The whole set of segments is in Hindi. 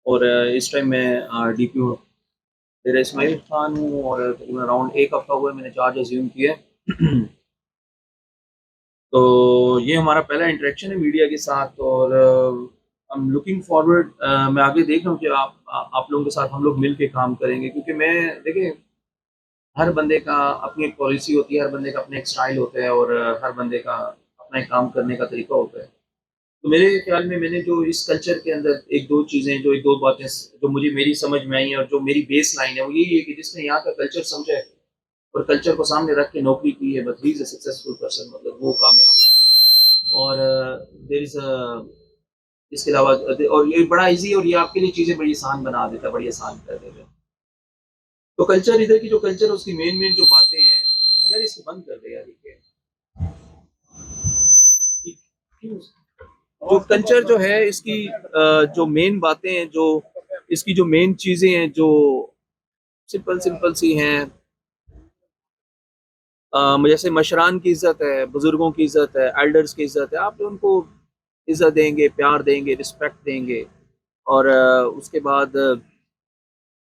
और इस टाइम मैं डीपीओ मेरा इस्माइल खान हूँ और तकरीबन अराउंड 1 हफ्ता हुआ है मैंने चार्ज अज्यूम किया है। तो ये हमारा पहला इंटरेक्शन है मीडिया के साथ और आई एम लुकिंग फॉरवर्ड। मैं आगे देख रहा हूँ कि आप लोगों के साथ हम लोग मिल के काम करेंगे, क्योंकि मैं देखिए हर बंदे का अपनी एक पॉलिसी होती है, हर बंदे का अपना एक स्टाइल होता है और हर बंदे का अपना एक काम करने का तरीका होता है। तो मेरे ख्याल में मैंने जो इस कल्चर के अंदर एक दो बातें जो मुझे मेरी समझ में आई है और जो मेरी बेस लाइन है वो यही है कि जिसने यहाँ का कल्चर समझा है और कल्चर को सामने रख के नौकरी की है, but he is a successful person, मतलब वो कामयाब है। और देर इज इसके अलावा और ये बड़ा इजी और ये आपके लिए चीजें बड़ी आसान बना देता है, बड़ी आसान कर देता है। तो कल्चर इधर की जो कल्चर है उसकी मेन मेन जो बातें हैं, यार इसको बंद कर दे यार ये जो कल्चर जो है इसकी जो मेन बातें हैं, जो इसकी जो मेन चीजें हैं जो सिंपल सिंपल सी हैं। जैसे मशरान की इज्जत है, बुजुर्गों की इज्जत है, एल्डर्स की इज्जत है, आप उनको इज्जत देंगे, प्यार देंगे, रिस्पेक्ट देंगे। और उसके बाद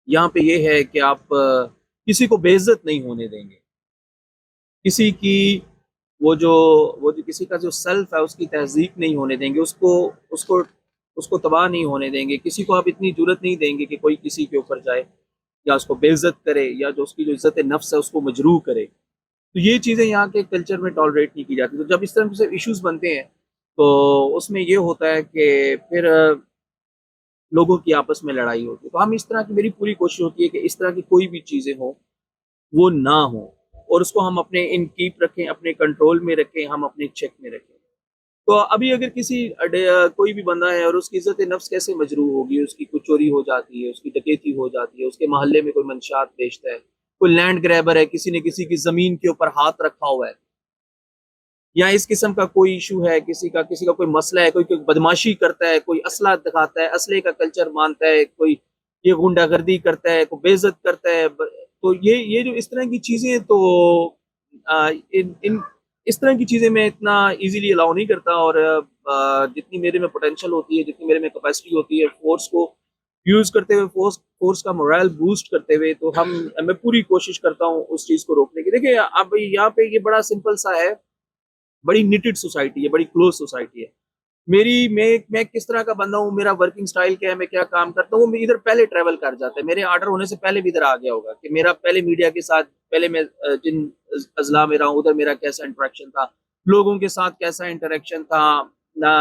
यहाँ पे ये है कि आप किसी को बेइज्जत नहीं होने देंगे। किसी की वो जो वो जो किसी का जो सेल्फ है उसकी तहजीक नहीं होने देंगे, उसको उसको उसको तबाह नहीं होने देंगे। किसी को आप इतनी जरूरत नहीं देंगे कि कोई किसी के ऊपर जाए या उसको बेइज्जत करे या जो उसकी जो इज्जत नफ्स है उसको मजरूह करे। तो ये चीज़ें यहाँ के कल्चर में टॉलरेट नहीं की जाती। तो जब इस तरह से इश्यूज बनते हैं तो उसमें ये होता है कि फिर लोगों की आपस में लड़ाई होती है। तो हम इस तरह की मेरी पूरी कोशिश होती है कि इस तरह की कोई भी चीज़ें हो वो ना हो और उसको हम अपने इन कीप रखें, अपने कंट्रोल में रखें, हम अपने चेक में रखें। तो अभी अगर कोई भी बंदा है और उसकी इज्जत नफ्स कैसे मजरूह होगी, उसकी कुछ चोरी हो जाती है, उसकी डकैती हो जाती है, उसके मोहल्ले में कोई मंशात बेचता है, कोई लैंड ग्रैबर है, किसी ने किसी की जमीन के ऊपर हाथ रखा हुआ है, या इस किस्म का कोई इशू है, किसी का कोई मसला है, कोई बदमाशी करता है, कोई असला दिखाता है, असले का कल्चर मानता है, कोई ये गुंडागर्दी करता है, कोई बेइज्जत करता है, तो ये जो इस तरह की चीजें, तो इन इन इस तरह की चीजें मैं इतना इजीली अलाउ नहीं करता। और जितनी मेरे में पोटेंशियल होती है, जितनी मेरे में कैपेसिटी होती है, फोर्स को यूज करते हुए, फोर्स का मोरल बूस्ट करते हुए, तो मैं पूरी कोशिश करता हूँ उस चीज को रोकने की। देखिए अब यहाँ पे ये बड़ा सिंपल सा है, बड़ी निटेड सोसाइटी है, बड़ी क्लोज सोसाइटी है। मैं किस तरह का बंदा हूँ, मेरा वर्किंग स्टाइल क्या है, मैं क्या काम करता हूँ, मैं इधर पहले ट्रेवल कर जाता है, मेरे ऑर्डर होने से पहले भी इधर आ गया होगा कि मेरा पहले मीडिया के साथ, पहले मैं जिन अजला में रहा हूँ उधर मेरा कैसा इंटरेक्शन था, लोगों के साथ कैसा इंटरेक्शन था ना,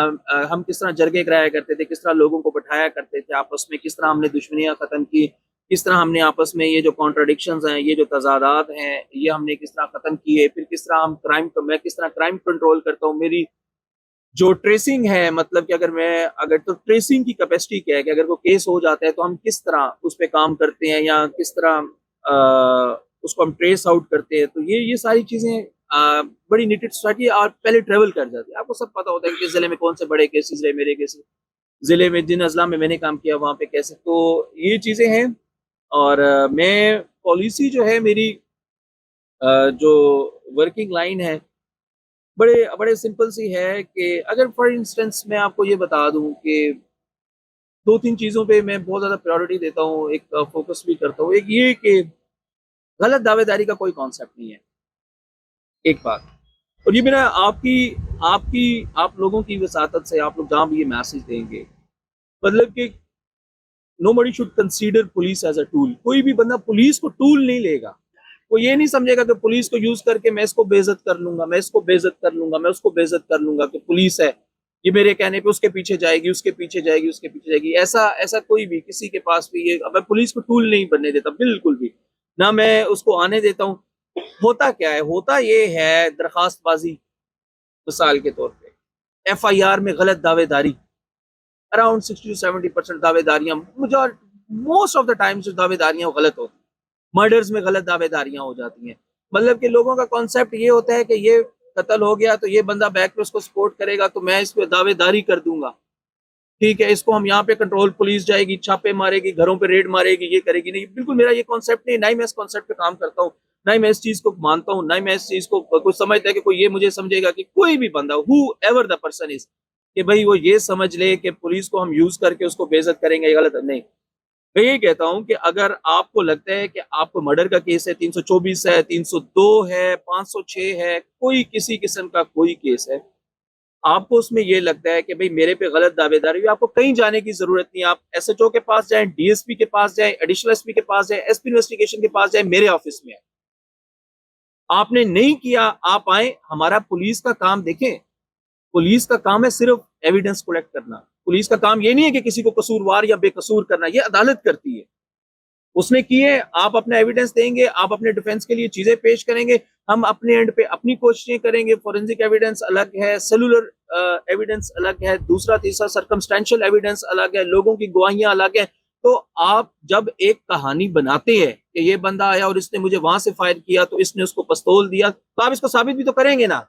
हम किस तरह जरगे कराया करते थे, किस तरह लोगों को बैठाया करते थे आपस में, किस तरह हमने दुश्मनियां खत्म की, किस तरह हमने आपस में ये जो कॉन्ट्रडिक्शंस हैं, ये जो तजादात हैं, ये हमने किस तरह खत्म किए, फिर किस तरह हम मैं किस तरह क्राइम कंट्रोल करता हूँ। मेरी जो ट्रेसिंग है, मतलब कि अगर तो ट्रेसिंग की कैपेसिटी क्या है कि अगर वो केस हो जाता है तो हम किस तरह उस पर काम करते हैं या किस तरह उसको हम ट्रेस आउट करते हैं। तो ये सारी चीजें बड़ी निटेड सोसाइटी आप पहले ट्रेवल कर जाते हैं, आपको सब पता होता है कि किस जिले में कौन से बड़े केसेस रहे, मेरे केसेस जिले में जिन अजला में मैंने काम किया वहां पे कैसे, तो ये चीजें हैं। और मैं पॉलिसी जो है मेरी, जो वर्किंग लाइन है, बड़े बड़े सिंपल सी है कि अगर फॉर इंस्टेंस मैं आपको ये बता दूं कि दो तीन चीज़ों पे मैं बहुत ज़्यादा प्रायोरिटी देता हूँ, एक फोकस भी करता हूँ। एक ये कि गलत दावेदारी का कोई कॉन्सेप्ट नहीं है, एक बात। और ये मेरा आपकी आपकी आप लोगों की वसातत से आप लोग जहाँ भी ये मैसेज देंगे, मतलब कि nobody should consider police as a tool. कोई भी बंदा पुलिस को टूल नहीं लेगा। वो ये नहीं समझेगा कि पुलिस को यूज करके मैं इसको बेइज्जत कर लूंगा, मैं इसको बेइज्जत कर लूंगा, मैं उसको बेइज्जत कर लूंगा, कि पुलिस है ये मेरे कहने पे उसके पीछे जाएगी, उसके पीछे जाएगी, उसके पीछे जाएगी। ऐसा ऐसा कोई भी किसी के पास भी ये, अब मैं पुलिस को टूल नहीं बनने देता बिल्कुल भी, ना मैं उसको आने देता हूँ। होता क्या है, होता ये है दरखास्तबाजी, मिसाल के तौर पे FIR में गलत दावेदारी, अराउंड 60 to 70% दावेदारियां, मोस्ट ऑफ द टाइम जो दावेदारियां गलत होती हैं। मर्डर्स में गलत दावेदारियां हो जाती हैं। मतलब कि लोगों का कॉन्सेप्ट ये होता है कि ये कत्ल हो गया तो ये बंदा बैक पे उसको सपोर्ट करेगा तो मैं इस पे दावेदारी कर दूंगा, ठीक है, इसको हम यहाँ पे कंट्रोल, पुलिस जाएगी, छापे मारेगी, घरों पे रेड मारेगी, ये करेगी। नहीं, बिल्कुल मेरा ये कॉन्सेप्ट नहीं, ना ही मैं इस कॉन्सेप्ट पे काम करता हूँ, ना ही मैं इस चीज को मानता हूँ, ना ही मैं इस चीज को कुछ समझता है कि कोई ये मुझे समझेगा कि कोई भी बंदा who ever the person is कि भाई वो ये समझ ले कि पुलिस को हम यूज करके उसको बेइज्जत करेंगे, ये गलत है। नहीं, मैं ये कहता हूं कि अगर आपको लगता है कि आपको मर्डर का केस है, 324 है, 302 है, 506 है, कोई किसी किस्म का कोई केस है, आपको उसमें ये लगता है कि भाई मेरे पे गलत दावेदारी हुई, आपको कहीं जाने की जरूरत नहीं। आप एसएचओ के पास जाएं, डीएसपी के पास जाएं, एडिशनल एसपी के पास जाएं, एसपी इन्वेस्टिगेशन के पास जाएं, मेरे ऑफिस में है। आपने नहीं किया, आप आए, हमारा पुलिस का काम देखें। पुलिस का काम है सिर्फ एविडेंस कलेक्ट करना। पुलिस का काम ये नहीं है कि किसी को कसूरवार या बेकसूर करना, ये अदालत करती है। उसने किए, आप अपना एविडेंस देंगे, आप अपने डिफेंस के लिए चीजें पेश करेंगे, हम अपने एंड पे अपनी कोशिशें करेंगे। फॉरेंसिक एविडेंस अलग है, सेलुलर एविडेंस अलग है, दूसरा तीसरा सर्कमस्टेंशियल एविडेंस अलग है, लोगों की गवाहियां अलग है। तो आप जब एक कहानी बनाते हैं कि ये बंदा आया और इसने मुझे वहां से फायर किया, तो इसने उसको पिस्तौल दिया, तो आप इसको साबित भी तो करेंगे ना।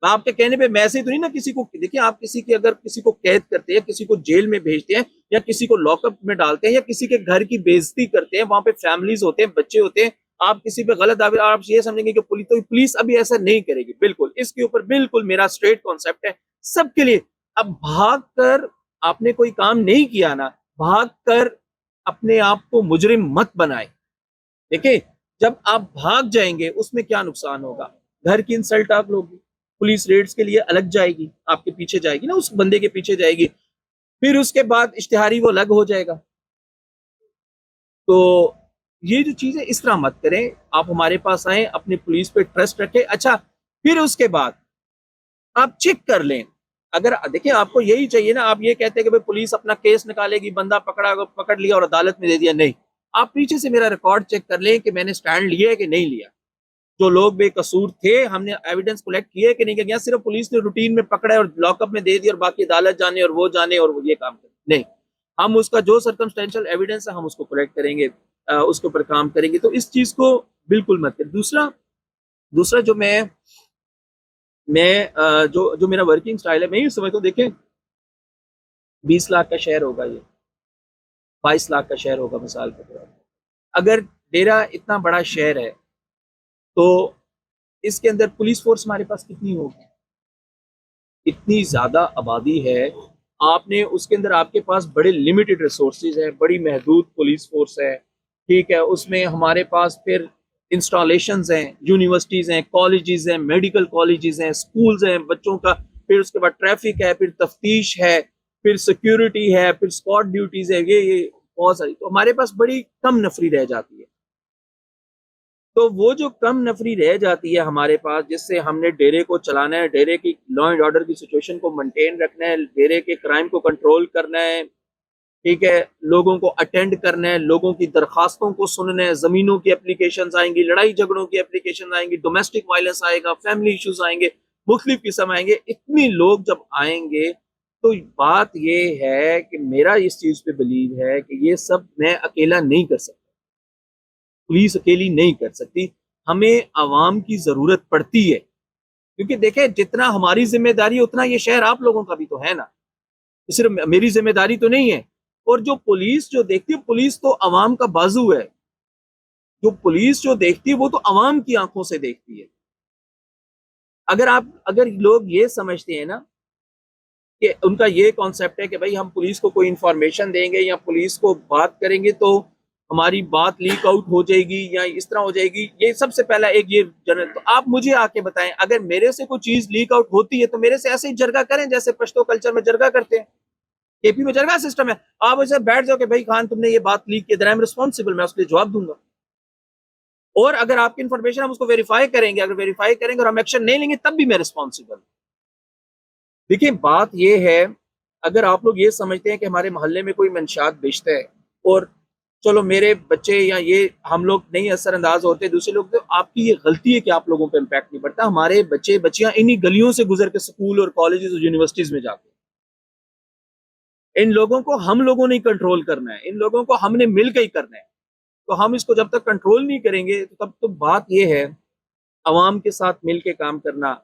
तो आपके कहने पे मैं ऐसे ही तो नहीं ना किसी को, देखिए आप किसी की अगर किसी को कैद करते हैं, किसी को जेल में भेजते हैं, या किसी को लॉकअप में डालते हैं, या किसी के घर की बेइज्जती करते हैं, वहां पे फैमिलीज होते हैं, बच्चे होते हैं, आप किसी पे गलत दावे, आप ये समझेंगे कि पुलिस, तो पुलिस अभी ऐसा नहीं करेगी। बिल्कुल इसके ऊपर बिल्कुल मेरा स्ट्रेट कॉन्सेप्ट है सबके लिए। अब भाग कर आपने कोई काम नहीं किया ना, भाग कर अपने आप को मुजरिम मत बनाए। देखिए, जब आप भाग जाएंगे उसमें क्या नुकसान होगा, घर की इंसल्ट आप लोगे, पुलिस रेड्स के लिए अलग जाएगी, आपके पीछे जाएगी ना, उस बंदे के पीछे जाएगी, फिर उसके बाद इश्तिहारी वो अलग हो जाएगा। तो ये जो चीजें इस तरह मत करें, आप हमारे पास आए, अपनी पुलिस पे ट्रस्ट रखें। अच्छा, फिर उसके बाद आप चेक कर लें। अगर देखिए आपको यही चाहिए ना, आप ये कहते हैं कि भाई पुलिस अपना केस निकालेगी, बंदा पकड़ लिया और अदालत में दे दिया, नहीं। आप पीछे से मेरा रिकॉर्ड चेक कर लें कि मैंने स्टैंड लिया है कि नहीं लिया, जो लोग बेकसूर थे हमने एविडेंस कलेक्ट किए कि नहीं किया। सिर्फ पुलिस ने रूटीन में पकड़ा और लॉकअप में दे दिया और बाकी अदालत जाने और वो जाने और वो ये काम करें, नहीं। हम उसका जो सर्कमस्टेंशियल एविडेंस है हम उसको कलेक्ट करेंगे, उसके ऊपर काम करेंगे। तो इस चीज को बिल्कुल मत करें। दूसरा दूसरा जो मैं जो जो मेरा वर्किंग स्टाइल है, मैं ये समझता हूँ, देखें 20 लाख का शहर होगा, ये 22 लाख का शहर होगा मिसाल के तौर पर। अगर डेरा इतना बड़ा शहर है तो इसके अंदर पुलिस फोर्स हमारे पास कितनी होगी, इतनी ज्यादा आबादी है। आपने उसके अंदर आपके पास बड़े लिमिटेड रिसोर्सेज है, बड़ी महदूद पुलिस फोर्स है, ठीक है। उसमें हमारे पास फिर इंस्टॉलेशंस हैं, यूनिवर्सिटीज हैं, कॉलेजेस हैं, मेडिकल कॉलेजेस हैं, स्कूल्स हैं बच्चों का, फिर उसके बाद ट्रैफिक है, फिर तफ्तीश है, फिर सिक्योरिटी है, फिर स्क्वाड ड्यूटीज है, ये बहुत सारी। तो हमारे पास बड़ी कम नफरी रह जाती है। तो वो जो कम नफरी रह जाती है हमारे पास, जिससे हमने डेरे को चलाना है, डेरे की लॉ एंड ऑर्डर की सिचुएशन को मेंटेन रखना है, डेरे के क्राइम को कंट्रोल करना है, ठीक है, लोगों को अटेंड करना है, लोगों की दरखास्तों को सुनना है, जमीनों की एप्लीकेशन आएंगी, लड़ाई झगड़ों की एप्लीकेशन आएंगी, डोमेस्टिक वायलेंस आएगा, फैमिली इश्यूज आएंगे, मुख्तलिफ किस्म आएंगे। इतनी लोग जब आएंगे तो बात ये है कि मेरा इस चीज पे बिलीव है कि ये सब मैं अकेला नहीं कर सकता, पुलिस अकेली नहीं कर सकती, हमें आवाम की जरूरत पड़ती है। क्योंकि देखें, जितना हमारी जिम्मेदारी उतना ये शहर आप लोगों का भी तो है ना, सिर्फ मेरी जिम्मेदारी तो नहीं है। और जो पुलिस जो देखती है, पुलिस तो अवाम का बाजू है, जो पुलिस जो देखती है वो तो अवाम की आंखों से देखती है। अगर लोग ये समझते हैं ना कि उनका ये कॉन्सेप्ट है कि भाई हम पुलिस को कोई इंफॉर्मेशन देंगे या पुलिस को बात करेंगे तो हमारी बात लीक आउट हो जाएगी या इस तरह हो जाएगी, ये सबसे पहला एक ये जनरल। तो आप मुझे आके बताएं, अगर मेरे से कोई चीज लीक आउट होती है तो मेरे से ऐसे ही जरगा करें जैसे पश्तो कल्चर में जरगा करते हैं। केपी में जरगा सिस्टम है, आप ऐसे बैठ जाओ कि भाई खान तुमने ये बात लीक की, आई एम रिस्पॉन्सिबल, मैं उसके लिए जवाब दूंगा। और अगर आपकी इंफॉर्मेशन हम उसको वेरीफाई करेंगे, अगर वेरीफाई करेंगे और हम एक्शन नहीं लेंगे तब भी मैं रिस्पॉन्सिबल। देखिए बात ये है, अगर आप लोग ये समझते हैं कि हमारे मोहल्ले में कोई मंशात बेचता है और चलो मेरे बच्चे या ये हम लोग नहीं असरअंदाज होते दूसरे लोग, तो आपकी ये गलती है कि आप लोगों पे इम्पैक्ट नहीं पड़ता। हमारे बच्चे बच्चियां इन्हीं गलियों से गुजर के स्कूल और कॉलेजेस और यूनिवर्सिटीज में जाते हैं। इन लोगों को हम लोगों ने कंट्रोल करना है, इन लोगों को हमने मिल के ही करना है। तो हम इसको जब तक कंट्रोल नहीं करेंगे तो तब तो बात ये है, अवाम के साथ मिल के काम करना।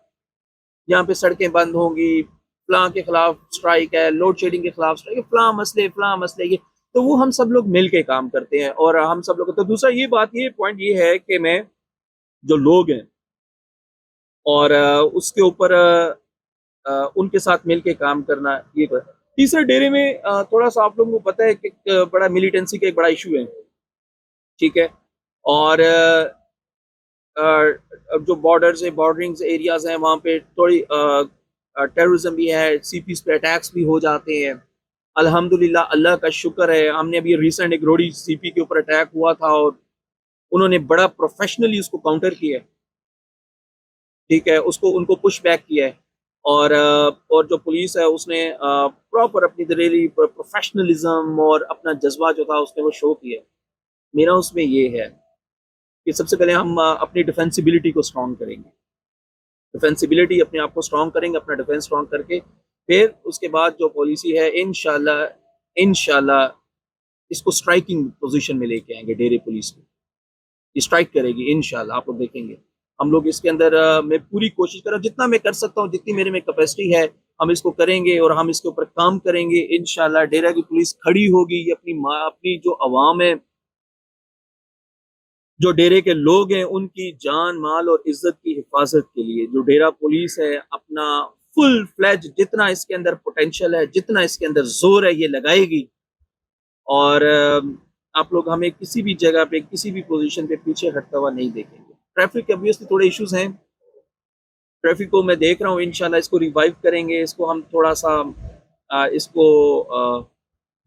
यहाँ पे सड़कें बंद होंगी, फलां के खिलाफ स्ट्राइक है, लोड शेडिंग के खिलाफ स्ट्राइक है, फलां मसले ये, तो वो हम सब लोग मिल के काम करते हैं और हम सब लोग। तो दूसरा ये बात, ये पॉइंट ये है कि मैं जो लोग हैं और उसके ऊपर उनके साथ मिल के काम करना, ये तीसरे डेरे में थोड़ा सा आप लोगों को पता है कि एक बड़ा मिलिटेंसी का एक बड़ा इशू है, ठीक है। और जो बॉर्डर्स है, बॉर्डरिंग एरियाज हैं, वहाँ पे थोड़ी टेररिज्म भी है, सीपीस पे अटैक्स भी हो जाते हैं। अल्हम्दुलिल्लाह, अल्लाह का शुक्र है, हमने अभी रिसेंट एक रोडी सीपी के ऊपर अटैक हुआ था और उन्होंने बड़ा प्रोफेशनली उसको काउंटर किया है, ठीक है, उसको उनको पुश बैक किया है। और जो पुलिस है उसने प्रॉपर अपनी दलेरी, प्रोफेशनलिज्म और अपना जज्बा जो था उसने वो शो किया। मेरा उसमें ये है कि सबसे पहले हम अपनी डिफेंसिबिलिटी को स्ट्रॉन्ग करेंगे, डिफेंसिबिलिटी अपने आप को स्ट्रॉन्ग करेंगे, अपना डिफेंस स्ट्रॉन्ग करके फिर उसके बाद जो पॉलिसी है इंशाल्लाह इंशाल्लाह इसको स्ट्राइकिंग पोजीशन में लेके आएंगे। डेरे पुलिस को स्ट्राइक करेगी इंशाल्लाह, आप लोग देखेंगे। हम लोग इसके अंदर मैं पूरी कोशिश कर रहा हूँ, जितना मैं कर सकता हूँ, जितनी मेरे में कैपेसिटी है, हम इसको करेंगे और हम इसके ऊपर काम करेंगे इंशाल्लाह। डेरा की पुलिस खड़ी होगी, अपनी जो आवाम है, जो डेरे के लोग हैं, उनकी जान माल और इज्जत की हिफाजत के लिए जो डेरा पुलिस है अपना फुल फ्लैज, जितना इसके अंदर पोटेंशियल है, जितना इसके अंदर जोर है, ये लगाएगी। और आप लोग हमें किसी भी जगह पे, किसी भी पोजीशन पे पीछे हटता हुआ नहीं देखेंगे। ट्रैफिक के ऑब्वियसली थोड़े इश्यूज हैं, ट्रैफिक को मैं देख रहा हूँ, इंशाल्लाह इसको रिवाइव करेंगे, इसको हम थोड़ा सा इसको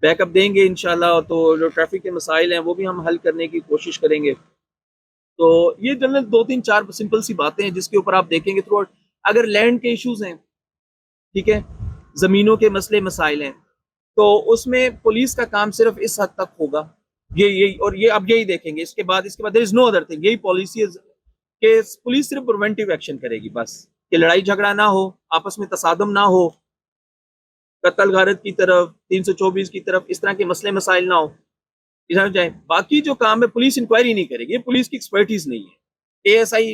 बैकअप देंगे इंशाल्लाह। तो जो ट्रैफिक के मसाइल हैं वो भी हम हल करने की कोशिश करेंगे। तो ये जनरल 2 3 4 सिंपल सी बातें हैं जिसके ऊपर आप देखेंगे थ्रू। अगर लैंड के इश्यूज हैं, ठीक है, जमीनों के मसले मसाइल हैं, तो उसमें पुलिस का काम सिर्फ इस हद तक होगा। ये यही और ये अब यही देखेंगे, इसके बाद there is no other thing. यही पॉलिसी है कि पुलिस सिर्फ प्रिवेंटिव एक्शन करेगी बस, कि लड़ाई झगड़ा ना हो, आपस में तसादम ना हो, कत्ल गारत की तरफ, 324 की तरफ, इस तरह के मसले मसाइल ना हो, इधर जाए। बाकी जो काम है पुलिस इंक्वायरी नहीं करेगी, ये पुलिस की एक्सपर्टीज नहीं है। एएसआई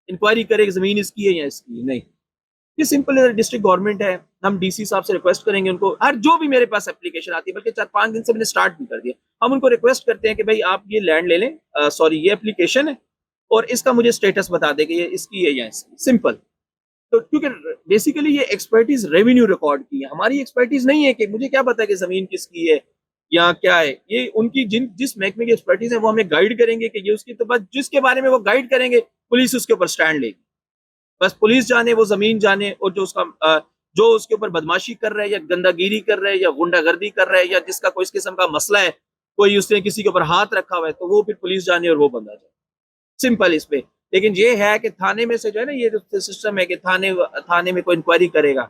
इंक्वायरी करेगी जमीन इसकी है या इसकी नहीं, ये सिंपल डिस्ट्रिक्ट गवर्नमेंट है। हम डीसी साहब से रिक्वेस्ट करेंगे, उनको हर जो भी मेरे पास एप्लीकेशन आती है, बल्कि 4 5 दिन से मैंने स्टार्ट भी कर दिया, हम उनको रिक्वेस्ट करते हैं कि भाई आप ये लैंड ले लें, सॉरी ये एप्लीकेशन है और इसका मुझे स्टेटस बता दें कि ये इसकी है या इसकी, सिंपल। तो क्योंकि बेसिकली ये एक्सपर्टीज रेवेन्यू रिकॉर्ड की है, हमारी एक्सपर्टीज नहीं है कि मुझे क्या पता है कि जमीन किसकी है या क्या है। ये उनकी जिस महकमे की एक्सपर्टीज है वो हमें गाइड करेंगे कि ये उसकी, तो बस जिसके बारे में वो गाइड करेंगे पुलिस उसके ऊपर स्टैंड लेगी। बस पुलिस जाने, वो जमीन जाने, और जो उसके ऊपर बदमाशी कर रहा है या गंदागिरी कर रहा है या गुंडागर्दी कर रहा है या जिसका कोई इस किस्म का मसला है, कोई उसने किसी के ऊपर हाथ रखा हुआ है, तो वो फिर पुलिस जाने और वो बंदा जाए, सिंपल इस पे। लेकिन ये है कि थाने में से जो है ना, ये जो सिस्टम है कि थाने में कोई इंक्वायरी करेगा,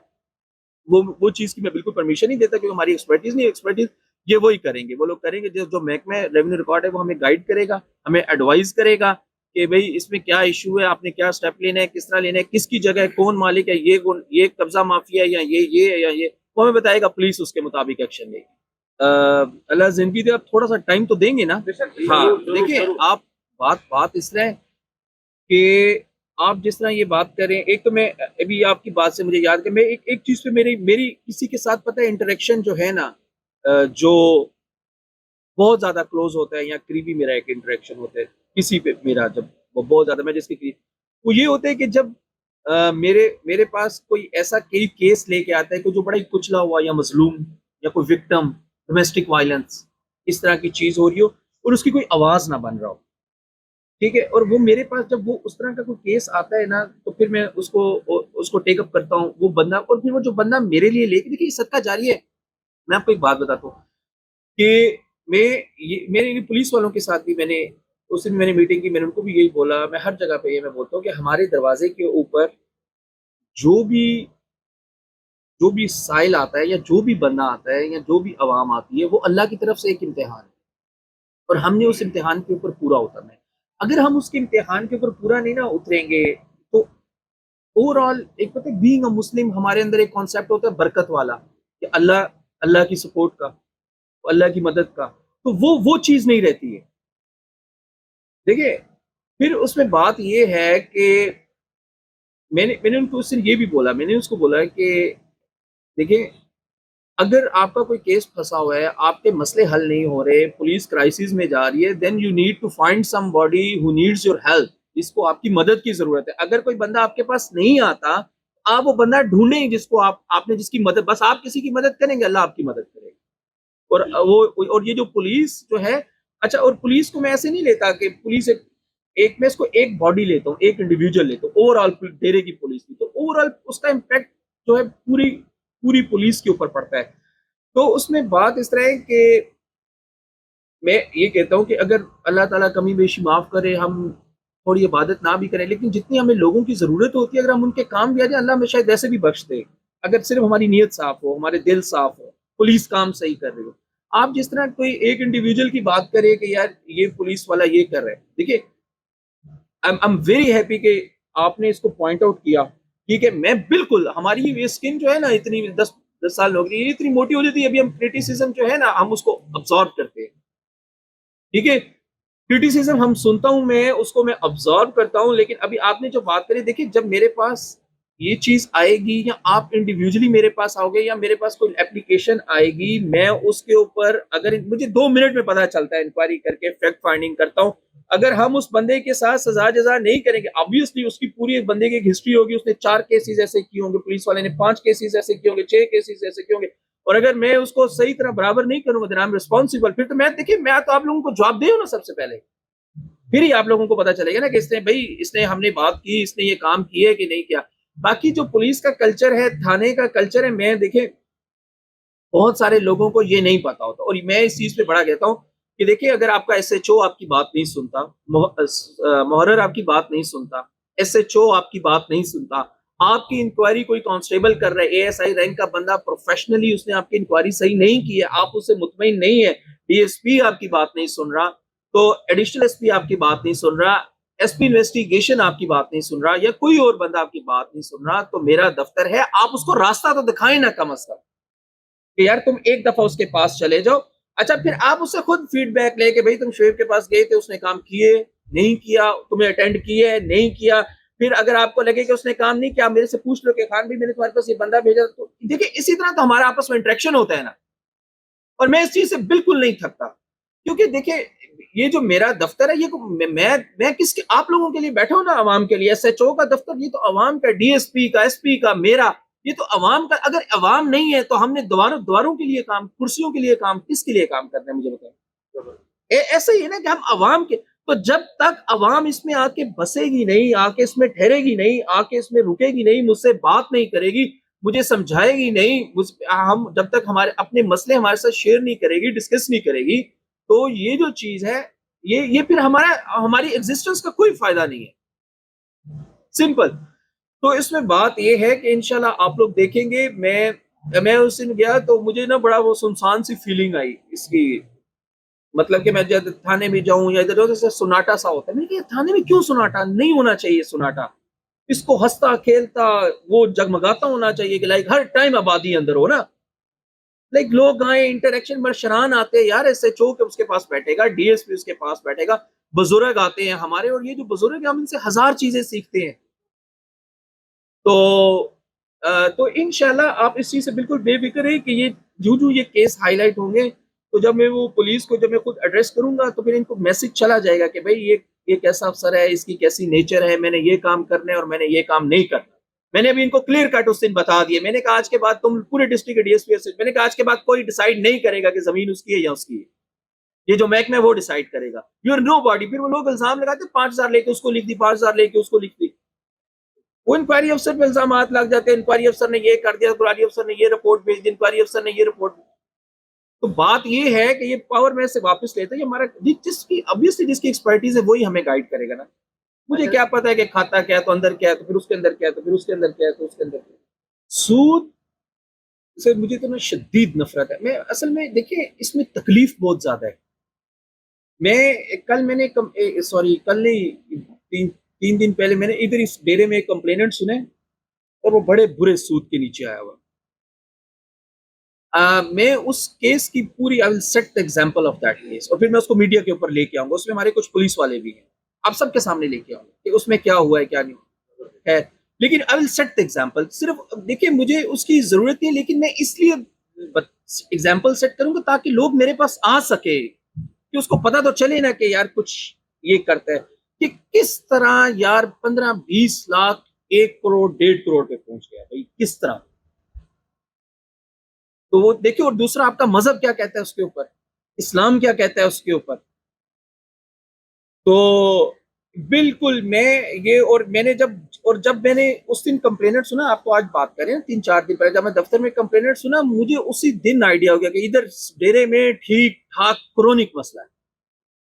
वो चीज की मैं बिल्कुल परमिशन नहीं देता, क्योंकि हमारी एक्सपर्टीज नहीं, एक्सपर्टीज ये वही करेंगे, वो लोग करेंगे। जो महकमा रेवेन्यू रिकॉर्ड है वो हमें गाइड करेगा, हमें एडवाइस करेगा कि भाई इसमें क्या इशू है, आपने क्या स्टेप लेना है, किस तरह लेना है, किसकी जगह है, कौन मालिक है, ये कब्जा माफिया है या ये है या ये, वो हमें बताएगा, पुलिस उसके मुताबिक एक्शन लेगी। अल्लाह जिंदगी दे, आप थोड़ा सा टाइम तो देंगे ना। हाँ देखिए, आप बात इस तरह कि आप जिस तरह ये बात करें, एक तो मैं अभी आपकी बात से मुझे याद कि मैं एक चीज पे मेरी मेरी किसी के साथ पता है इंटरेक्शन जो है ना, जो बहुत ज्यादा क्लोज होता है या करीबी मेरा एक इंटरेक्शन होता है किसी पे मेरा, जब वो बहुत ज्यादा मैं जिसके करीब, वो ये होता है कि जब मेरे मेरे पास कोई ऐसा कोई केस लेके आता है कि जो बड़ा ही कुचला हुआ या मजलूम या कोई विक्टिम, डोमेस्टिक वायलेंस इस तरह की चीज हो रही हो और उसकी कोई आवाज ना बन रहा हो, ठीक है, और वो मेरे पास जब वो उस तरह का कोई केस आता है ना, तो फिर मैं उसको टेकअप करता हूँ, वो बंदा, और फिर वो जो बंदा मेरे लिए लेके, देखिए ये सदका जारी है। मैं आपको एक बात बताता हूँ कि मेरे पुलिस वालों के साथ भी मैंने उस दिन मैंने मीटिंग की, मैंने उनको भी यही बोला, मैं हर जगह पे ये मैं बोलता हूँ कि हमारे दरवाजे के ऊपर जो भी जो भी साइल आता है या जो भी बंदा आता है या जो भी आवाम आती है, वो अल्लाह की तरफ से एक इम्तिहान है और हमने उस इम्तिहान के ऊपर पूरा उतरना है। अगर हम उसके इम्तिहान के ऊपर पूरा नहीं ना उतरेंगे, तो ओवरऑल एक पता है, बीइंग अ मुस्लिम हमारे अंदर एक कॉन्सेप्ट होता है बरकत वाला, कि अल्लाह अल्लाह की सपोर्ट का, अल्लाह की मदद का, तो वो चीज नहीं रहती है। देखिए, फिर उसमें बात ये है कि मैंने उनको उससे ये भी बोला, मैंने उसको बोला कि देखिए, अगर आपका कोई केस फंसा हुआ है, आपके मसले हल नहीं हो रहे, पुलिस क्राइसिस में जा रही है, then you need to find somebody who needs your help, जिसको आपकी मदद की जरूरत है। अगर कोई बंदा आपके पास नहीं आता, आप वो बंदा ढूंढें जिसको आपने जिसकी मदद, बस आप किसी की मदद करेंगे, अल्लाह आपकी मदद करेगा। और वो और ये जो पुलिस जो है, अच्छा, और पुलिस को मैं ऐसे नहीं लेता कि पुलिस एक मैं इसको एक बॉडी लेता हूँ, एक इंडिविजुअल लेता हूँ, ओवरऑल डेरे की पुलिस की, तो ओवरऑल उसका इम्पैक्ट जो है पूरी पूरी पुलिस के ऊपर पड़ता है। तो उसमें बात इस तरह है कि मैं ये कहता हूँ कि अगर अल्लाह ताला कमी बेशी माफ करे, हम थोड़ी इबादत ना भी करें, लेकिन जितनी हमें लोगों की जरूरत होती है, अगर हम उनके काम भी आ जाए, अल्लाह हमें शायद ऐसे भी बख्श दे, अगर सिर्फ हमारी नीयत साफ हो, हमारे दिल साफ हो, पुलिस काम सही कर रही हो। आप जिस तरह कोई एक इंडिविजुअल की बात करें कि यार ये पुलिस वाला ये कर रहा है, देखिए आई एम वेरी हैप्पी कि आपने इसको पॉइंट आउट किया। ठीक है, मैं बिल्कुल, हमारी ये स्किन जो है ना, इतनी 10 10 साल हो गई, ये इतनी मोटी हो जाती है, अभी हम क्रिटिसिज्म जो है ना, हम उसको अब्सॉर्ब करते हैं। ठीक है, क्रिटिसिज्म हम सुनता हूं, मैं उसको मैं ऑब्जर्व करता हूं, लेकिन अभी आपने जो बात करी, देखिए जब मेरे पास ये चीज आएगी, या आप इंडिविजुअली मेरे पास आओगे, या मेरे पास कोई एप्लीकेशन आएगी, मैं उसके ऊपर, अगर मुझे 2 मिनट में पता चलता है, इंक्वायरी करके फैक्ट फाइंडिंग करता हूं, अगर हम उस बंदे के साथ सजा जजा नहीं करेंगे, ऑब्वियसली उसकी पूरी एक बंदे की एक हिस्ट्री होगी, उसने 4 केसेस ऐसे किए होंगे, पुलिस वाले ने 5 केसेस ऐसे किए होंगे, 6 केसेस ऐसे किए होंगे, और अगर मैं उसको सही तरह बराबर नहीं करूंगा, देन आई एम रिस्पॉन्सिबल। फिर तो मैं, देखिए मैं तो आप लोगों को जवाब दे ना सबसे पहले, फिर ही आप लोगों को पता चलेगा ना कि इसने, भाई इसने, हमने बात की, इसने ये काम किया है कि नहीं किया। बाकी जो पुलिस का कल्चर है, थाने का कल्चर है, मैं देखे बहुत सारे लोगों को ये नहीं पता होता, और मैं इस चीज पे बड़ा कहता हूँ कि देखिए अगर आपका एसएचओ आपकी बात नहीं सुनता, मुहर्रर आपकी बात नहीं सुनता, एसएचओ आपकी बात नहीं सुनता, आपकी इंक्वायरी कोई कांस्टेबल कर रहा है, एएसआई रैंक का बंदा, प्रोफेशनली उसने आपकी इंक्वायरी सही नहीं की है, आप उससे मुतमईन नहीं है, डीएसपी आपकी बात नहीं सुन रहा, तो एडिशनल एसपी आपकी बात नहीं सुन रहा, एसपी इन्वेस्टिगेशन आपकी बात नहीं सुन रहा, या कोई और बंदा आपकी बात नहीं सुन रहा, तो मेरा दफ्तर है, आप उसको रास्ता तो दिखाएं ना कम अज कम, कि यार तुम एक दफा उसके पास चले जाओ। अच्छा, फिर आप उससे खुद फीडबैक लेके, भाई तुम शुएब के पास गए थे, उसने काम किए नहीं किया, तुम्हें अटेंड किया नहीं किया, फिर अगर आपको लगे कि उसने काम नहीं किया, मेरे से पूछ लो कि खान भाई मैंने तुम्हारे पास ये बंदा भेजा, तो देखिए इसी तरह तो हमारा आपस में इंटरेक्शन होता है ना, और मैं इस चीज से बिल्कुल नहीं थकता, क्योंकि देखिए ये जो मेरा दफ्तर है, ये मैं किसके, आप लोगों के लिए बैठा हूं ना, आवाम के लिए। एसएचओ का दफ्तर ये तो आवाम का, डीएसपी का, एसपी का, मेरा, ये तो अवाम का। अगर अवाम नहीं है तो हमने द्वारों द्वारों के लिए काम, कुर्सियों के लिए काम, किसके लिए काम करना है, मुझे बताएं। ऐसा ही है ना कि हम अवाम के, तो जब तक अवाम इसमें आके बसेगी नहीं, आके इसमें ठहरेगी नहीं, आके इसमें रुकेगी नहीं, मुझसे बात नहीं करेगी, मुझे समझाएगी नहीं, हम जब तक हमारे अपने मसले हमारे साथ शेयर नहीं करेगी, डिस्कस नहीं करेगी, तो ये जो चीज है, ये फिर हमारी एग्जिस्टेंस का कोई फायदा नहीं है, सिंपल। तो इसमें बात ये है कि इंशाल्लाह आप लोग देखेंगे, मैं उस दिन गया तो मुझे ना बड़ा वो सुनसान सी फीलिंग आई इसकी, मतलब कि मैं जब थाने में जाऊं या इधर उधर, सुनाटा सा होता है, मैंने कहा थाने में क्यों सुनाटा, नहीं होना चाहिए सुनाटा, इसको हंसता खेलता, वो जगमगाता होना चाहिए, कि लाइक हर टाइम आबादी अंदर हो ना, लाइक लोग आए, इंटरेक्शन में शरान आते हैं यार, एसएचओ के उसके पास बैठेगा, डीएसपी उसके पास बैठेगा, बुजुर्ग आते हैं हमारे, और ये जो बुजुर्ग है हम इनसे हजार चीजें सीखते हैं। तो तो इंशाल्लाह आप इस चीज से बिल्कुल बेफिक्र है कि ये जो ये केस हाईलाइट होंगे, तो जब मैं वो पुलिस को जब मैं खुद एड्रेस करूंगा, तो फिर इनको मैसेज चला जाएगा कि भाई ये कैसा अफसर है, इसकी कैसी नेचर है, मैंने ये काम करने और मैंने ये काम नहीं करना। मैंने अभी इनको क्लियर कट उस दिन बता दिया, मैंने कहा आज के बाद तुम पूरे डिस्ट्रिक्ट के डीएसपी से, मैंने कहा आज के बाद कोई डिसाइड नहीं करेगा कि जमीन उसकी है या उसकी है, ये जो महकमा है वो डिसाइड करेगा, यूर नो बॉडी। फिर वो लोग इल्जाम लगाते 5,000 लेके उसको लिख दी, 5,000 लेके उसको लिख दी, वो इंक्वायरी अफसर पे इल्जाम लग जाते हैं, इंक्वायरी अफसर ने ये कर दिया, इंक्वायरी अफसर ने ये रिपोर्ट भेज दी, इंक्वायरी अफसर ने ये रिपोर्ट। तो बात ये है कि ये पावर में से वापस लेते हैं, ये हमारा जिसकी ऑब्वियसली जिसकी एक्सपर्टीज है वही हमें गाइड करेगा ना। मुझे क्या पता है कि खाता क्या है तो अंदर क्या है, तो फिर उसके अंदर क्या है, तो फिर उसके अंदर क्या है, तो उसके अंदर क्या है। सूद से मुझे तो ना शदीद नफरत है। मैं असल में देखिए इसमें तकलीफ बहुत ज्यादा है। मैंने सॉरी कल नहीं, 3 दिन पहले मैंने इधर इस डेरे में एक कंप्लेनेंट सुने, और वो बड़े बुरे सूद के नीचे आया हुआ। मैं उस केस की पूरी, I will set the example of that case, और फिर मैं उसको मीडिया के ऊपर लेके आऊंगा, उसमें हमारे कुछ पुलिस वाले भी हैं, आप सबके सामने लेके आऊंगा कि उसमें क्या हुआ है क्या नहीं है। लेकिन I will set the example. सिर्फ देखिए मुझे उसकी जरूरत नहीं है, लेकिन मैं इसलिए एग्जांपल सेट करूंगा ताकि लोग मेरे पास आ सके, कि उसको पता तो चले ना कि यार कुछ ये करता है, कि किस तरह यार 15-20 लाख 1 करोड़ 1.5 करोड़ पे पहुंच गया भाई, किस तरह। तो वो देखिए, और दूसरा आपका मजहब क्या कहता है उसके ऊपर, इस्लाम क्या कहता है उसके ऊपर। तो बिल्कुल मैं ये, और जब मैंने उस दिन कंप्लेनेंट सुना, आपको आज बात करें 3-4 दिन पहले जब मैं दफ्तर में कंप्लेनेंट सुना, मुझे उसी दिन आइडिया हो गया कि इधर डेरे में ठीक ठाक क्रॉनिक मसला है,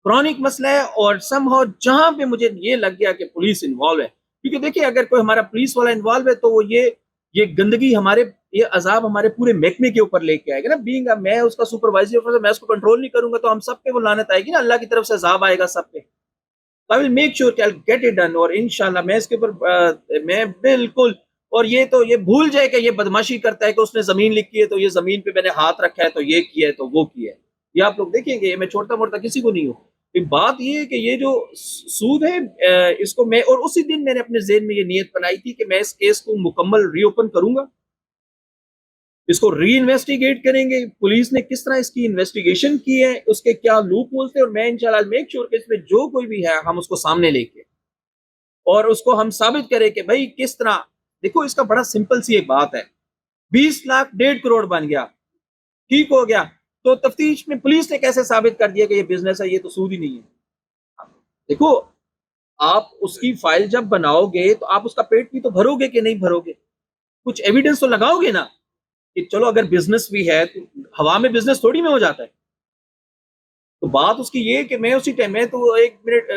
क्रॉनिक मसला है। और समहाउ जहां पे मुझे ये लग गया कि पुलिस इन्वॉल्व है, क्योंकि देखिए अगर कोई हमारा पुलिस वाला इन्वॉल्व है तो वो ये गंदगी हमारे, ये अजाब हमारे पूरे महकमे के ऊपर लेके आएगा ना। बीइंग मैं उसका सुपरवाइजर ऑफिसर, मैं उसको कंट्रोल नहीं करूंगा तो हम सब पे वो लानत आएगी ना, अल्लाह की तरफ से अजाब आएगा सब पे। I will make sure I get it done, और इंशाल्लाह मैं इसके ऊपर मैं बिल्कुल। और ये तो ये भूल जाए कि ये बदमाशी करता है कि उसने जमीन लिखी है तो ये जमीन पे मैंने हाथ रखा है तो ये किया है तो वो किया है, ये आप लोग देखेंगे। मैं छोटा मोटा किसी को नहीं हूँ। बात ये है कि ये जो सूद है, इसको मैं, और उसी दिन मैंने अपने जेहन में ये नियत बनाई थी कि मैं इस केस को मुकम्मल रीओपन करूंगा, इसको री इन्वेस्टिगेट करेंगे, पुलिस ने किस तरह इसकी इन्वेस्टिगेशन की है, उसके क्या लूप होल्स थे, और मैं इंशाल्लाह मेक श्योर कि इसमें जो कोई भी है हम उसको सामने लेके और उसको हम साबित करें कि भाई किस तरह। देखो इसका बड़ा सिंपल सी एक बात है, 20 लाख 1.5 करोड़ बन गया, ठीक हो गया, तो तफ्तीश में पुलिस ने कैसे साबित कर दिया कि ये बिजनेस है, ये तो सूद ही नहीं है। देखो आप उसकी फाइल जब बनाओगे तो आप उसका पेट भी तो भरोगे कि नहीं भरोगे, कुछ एविडेंस तो लगाओगे ना कि चलो अगर बिजनेस भी है तो हवा में बिजनेस थोड़ी में हो जाता है। तो बात उसकी ये कि मैं उसी टाइम में तो 1 मिनट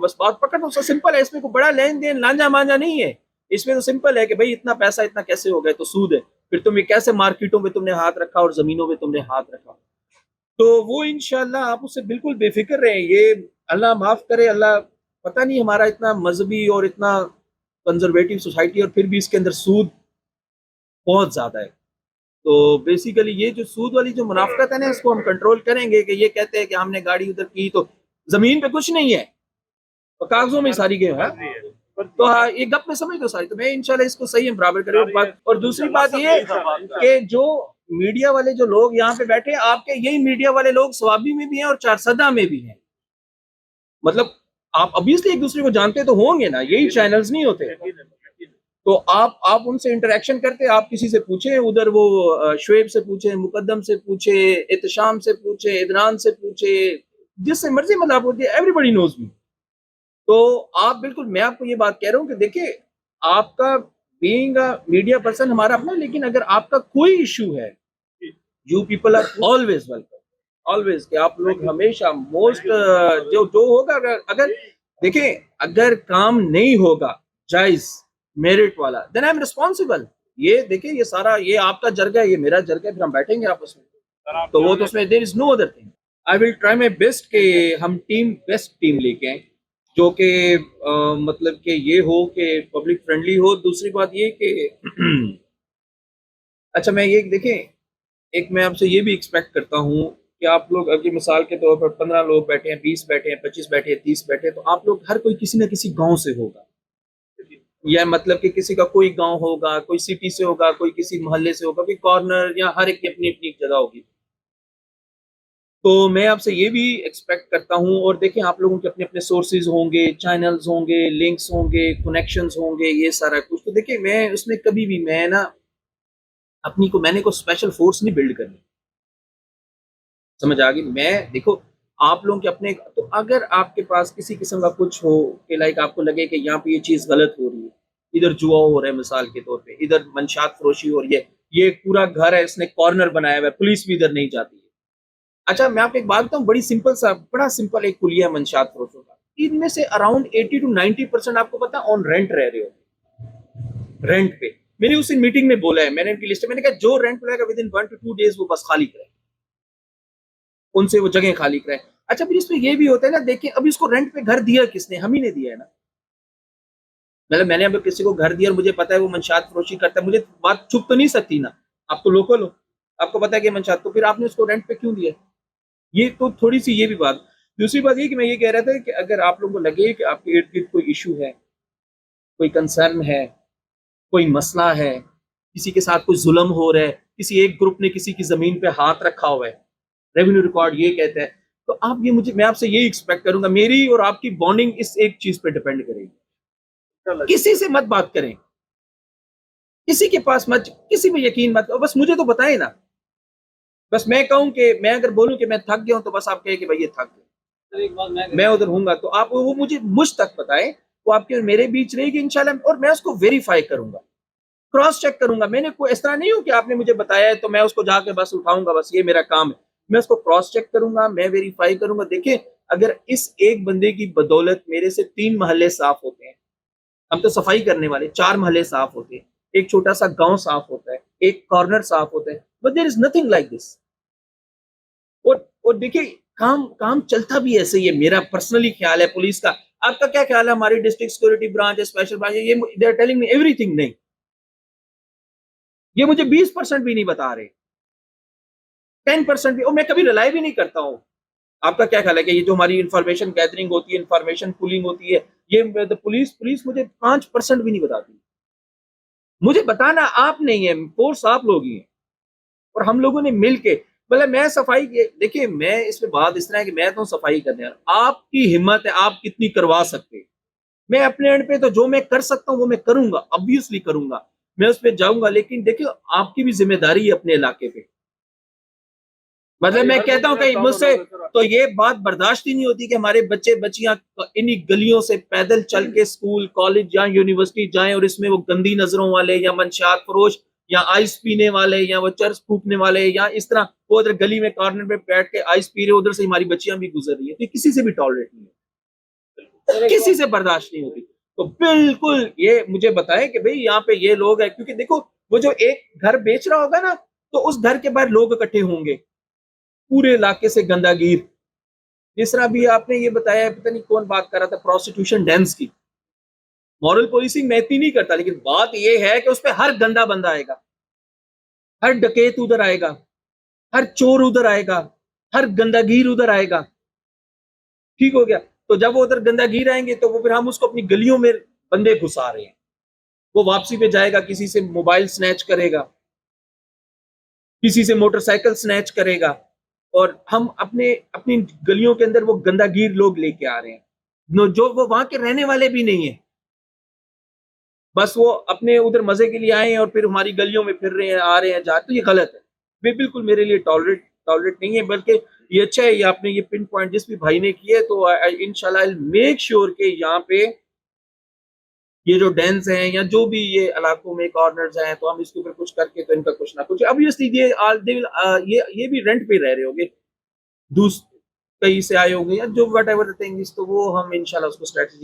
बस बात पकड़, तो सिंपल है, इसमें कोई बड़ा लेन देन लांजा मांझा नहीं है। इसमें तो सिंपल है कि भाई इतना पैसा इतना कैसे हो गया, तो सूद है। फिर तुम ये कैसे मार्केटों में तुमने हाथ रखा और जमीनों में तुमने हाथ रखा। तो वो इंशाल्लाह आप उससे बिल्कुल बेफिक्र रहे। ये अल्लाह माफ करे, अल्लाह, पता नहीं हमारा इतना मजहबी और इतना कंजर्वेटिव सोसाइटी और फिर भी इसके अंदर सूद बहुत ज्यादा है। तो बेसिकली ये जो सूद वाली जो मुनाफकत है ना, इसको हम कंट्रोल करेंगे कि ये कहते हैं कि हमने गाड़ी उधर की तो जमीन पे कुछ नहीं है, तो कागजों में सारी गेम है। तो हाँ, ये गप में समझ लो सारी। तो मैं इंशाल्लाह इसको सही है बराबर करेंगे। और दूसरी बात ये कि जो मीडिया वाले जो लोग यहाँ पे बैठे, आपके यही मीडिया वाले लोग स्वाबी में भी हैं और चारसदा में भी हैं। मतलब आप अभी से एक दूसरे को जानते तो होंगे ना, यही चैनल्स नहीं होते। तो आप उनसे इंटरेक्शन करते, आप किसी से पूछे उधर, वो शुएब से पूछे, मुकद्दम से पूछे, एहतशाम से पूछे, इदरान से पूछे, जिससे मर्जी, मतलब होती है, एवरीबॉडी नोज मी। तो आप बिल्कुल, मैं आपको ये बात कह रहा हूँ कि देखिए आपका बीइंग अ मीडिया पर्सन हमारा अपना, लेकिन अगर आपका कोई इशू है, you people are always welcome, always, कि आप लोग हमेशा मोस्ट, जो जो होगा, अगर देखिए अगर काम नहीं होगा जायज मेरिट वाला, देन आई एम रिस्पॉन्सिबल। ये देखिए ये सारा, ये आपका जरगा है, ये मेरा जरगा है, फिर हम बैठेंगे आपस में, तो वो तो उसमें there is no other thing. I will try my best कि हम बेस्ट टीम लेके आए, जो कि मतलब कि ये हो कि पब्लिक फ्रेंडली हो। दूसरी बात ये कि अच्छा मैं ये देखें, एक मैं आपसे ये भी एक्सपेक्ट करता हूँ कि आप लोग अगर मिसाल के तौर पर 15 लोग बैठे हैं, 20 बैठे हैं, 25 बैठे हैं, 30 बैठे हैं, तो आप लोग हर कोई किसी ना किसी गांव से होगा, या मतलब कि किसी का कोई गांव होगा, कोई सिटी से होगा, कोई किसी मोहल्ले से होगा, कोई कॉर्नर, या हर एक की अपनी अपनी जगह होगी। तो मैं आपसे ये भी एक्सपेक्ट करता हूँ, और देखिए आप लोगों के अपने अपने सोर्सेज होंगे, चैनल्स होंगे, लिंक्स होंगे, कनेक्शंस होंगे, ये सारा कुछ। तो देखिए मैं उसमें कभी भी, मैं ना मैंने को स्पेशल फोर्स नहीं बिल्ड करनी, समझ आ गई। मैं देखो आप लोगों के अपने, तो अगर आपके पास किसी किस्म का कुछ हो कि लाइक आपको लगे कि यहाँ पे ये चीज गलत हो रही है, इधर जुआ हो रहा है मिसाल के तौर पे, इधर मंशात फरोशी हो रही है, ये पूरा घर है इसने कॉर्नर बनाया हुआ है, पुलिस भी इधर नहीं जाती है। अच्छा मैं आपको एक बात बताऊं, बड़ी सिंपल सा, बड़ा सिंपल एक कुलिया है मंशात फरोशों का, इनमें से अराउंड 80 to 90% आपको पता ऑन रेंट रह रहे हो, रेंट पे। मैंने उस मीटिंग में बोला है, मैंने इनकी लिस्ट, मैंने कहा जो रेंट लगेगा विद इन 1 to 2 days वो बस खाली कराए, उनसे वो जगह खाली कराए। अच्छा फिर इसमें ये भी होता है ना, देखिए अभी इसको रेंट पे घर दिया किसने, हम ही ने दिया है ना। मतलब मैंने अभी किसी को घर दिया और मुझे पता है वो मंशात फरोशी करता है, मुझे बात छुप तो नहीं सकती ना, आप तो लोकल हो, आपको पता है कि मंशात, तो फिर आपने उसको रेंट पे क्यों दिया। ये तो थोड़ी सी ये भी बात। दूसरी बात ये कि मैं ये कह रहा था कि अगर आप लोगों को लगे कि आपके इर्द गिर्द कोई इशू है, कोई कंसर्न है, कोई मसला है, किसी के साथ कोई जुल्म हो रहा है, किसी एक ग्रुप ने किसी की जमीन पे हाथ रखा हुआ है, रेवेन्यू रिकॉर्ड ये कहता है, तो आप ये, मुझे, मैं आपसे ये एक्सपेक्ट करूंगा, मेरी और आपकी बॉन्डिंग इस एक चीज पे डिपेंड करेगी किसी से मत बात करें, किसी के पास मत, किसी पे यकीन मत करो, बस मुझे तो बताएं ना। बस मैं कहूं कि मैं अगर बोलूं कि मैं थक गया हूं तो बस आप कहें कि भाई ये थक गया, एक बात मैं उधर हूंगा तो आप वो मुझे मुझ तक बताएं, वो आपके और मेरे बीच रहेगी इंशाल्लाह, और मैं उसको वेरीफाई करूंगा, क्रॉस चेक करूंगा। मैंने कोई इस तरह नहीं हूं कि आपने मुझे बताया है तो मैं उसको जाके बस उठाऊंगा, बस ये मेरा काम है। मैं उसको क्रॉस चेक करूंगा, मैं वेरीफाई करूंगा। देखिए, अगर इस एक बंदे की बदौलत मेरे से 3 मोहल्ले साफ होते हैं, हम तो सफाई करने वाले, 4 मोहल्ले साफ होते हैं, एक छोटा सा गांव साफ होता है, एक कॉर्नर साफ होता है, but there is nothing like this. और देखिए, काम काम चलता भी ऐसे ही है, मेरा पर्सनली ख्याल है पुलिस का। आपका क्या ख्याल है? हमारी डिस्ट्रिक्ट सिक्योरिटी ब्रांच है, स्पेशल ब्रांच है, ये they are telling me everything. नहीं, ये मुझे 20% भी नहीं बता रहे, 10% भी, और मैं कभी रिलाई भी नहीं करता हूँ। आपका क्या ख्याल है कि ये जो हमारी इंफॉर्मेशन गैदरिंग होती है, इंफॉर्मेशन पुलिंग होती है, ये पुलिस पुलिस मुझे 5% भी नहीं बताती। मुझे बताना आप नहीं है, फोर्स आप लोग ही हैं, और हम लोगों ने मिल के, मतलब मैं सफाई, देखिए मैं इसमें बात इस तरह है कि मैं तो सफाई करने वाला, आपकी हिम्मत है आप कितनी करवा सकते हैं। मैं अपने एंड पे तो जो मैं कर सकता हूँ वो मैं करूंगा, ऑब्वियसली करूंगा, मैं उस पर जाऊंगा, लेकिन देखिए आपकी भी जिम्मेदारी है अपने इलाके पे। मतलब मैं कहता हूँ कि मुझसे तो ये बात बर्दाश्त ही नहीं होती कि हमारे बच्चे बच्चियां इन्हीं गलियों से पैदल चल के स्कूल कॉलेज या यूनिवर्सिटी जाएं, और इसमें वो गंदी नजरों वाले या मंशात फरोश या आइस पीने वाले या वो चर्च फूकने वाले या इस तरह वो उधर गली में कॉर्नर पे बैठ के आइस पी रहे, उधर से हमारी बच्चियां भी गुजर रही है, तो किसी से भी टॉलरेट नहीं है, किसी से बर्दाश्त नहीं होती। तो बिल्कुल ये मुझे बताएं कि भाई यहाँ पे ये लोग हैं, क्योंकि देखो वो जो एक घर बेच रहा होगा ना, तो उस घर के बाहर लोग इकट्ठे होंगे, पूरे इलाके से गंदागीर। जिस तरह भी आपने ये बताया, पता नहीं कौन बात कर रहा था प्रोस्टिट्यूशन डेंस की, मॉरल पोलिसिंग मैं इतनी नहीं करता, लेकिन बात ये है कि उस पर हर गंदा बंदा आएगा, हर डकैत उधर आएगा, हर चोर उधर आएगा, हर गंदागीर उधर आएगा। ठीक हो गया? तो जब वो उधर गंदागीर आएंगे तो वो फिर हम उसको अपनी गलियों में बंदे घुसा रहे हैं, वो वापसी पे जाएगा, किसी से मोबाइल स्नैच करेगा, किसी से मोटरसाइकिल स्नैच करेगा, और हम अपने अपनी गलियों के अंदर वो गंदागीर लोग लेके आ रहे हैं, जो वो वहां के रहने वाले भी नहीं है, बस वो अपने उधर मजे के लिए आए हैं और फिर हमारी गलियों में फिर रहे हैं, आ रहे हैं, जा, तो ये गलत है। वे बिल्कुल मेरे लिए टॉलरेट टॉलरेट नहीं है, बल्कि ये अच्छा है, ये आपने ये पिन पॉइंट जिस भी भाई ने किया है, तो इंशाल्लाह आई मेक श्योर के यहाँ पे ये जो डेंस हैं या जो भी ये इलाकों में कॉर्नर्स हैं, तो हम इसके ऊपर कुछ करके तो इनका कुछ ना कुछ, ऑब्वियसली ये भी रेंट पे रह रहे होंगे, दूस कहीं से आए होंगे या जो वट एवर थिंग्स, तो वो हम इंशाल्लाह उसको स्ट्रेटेजी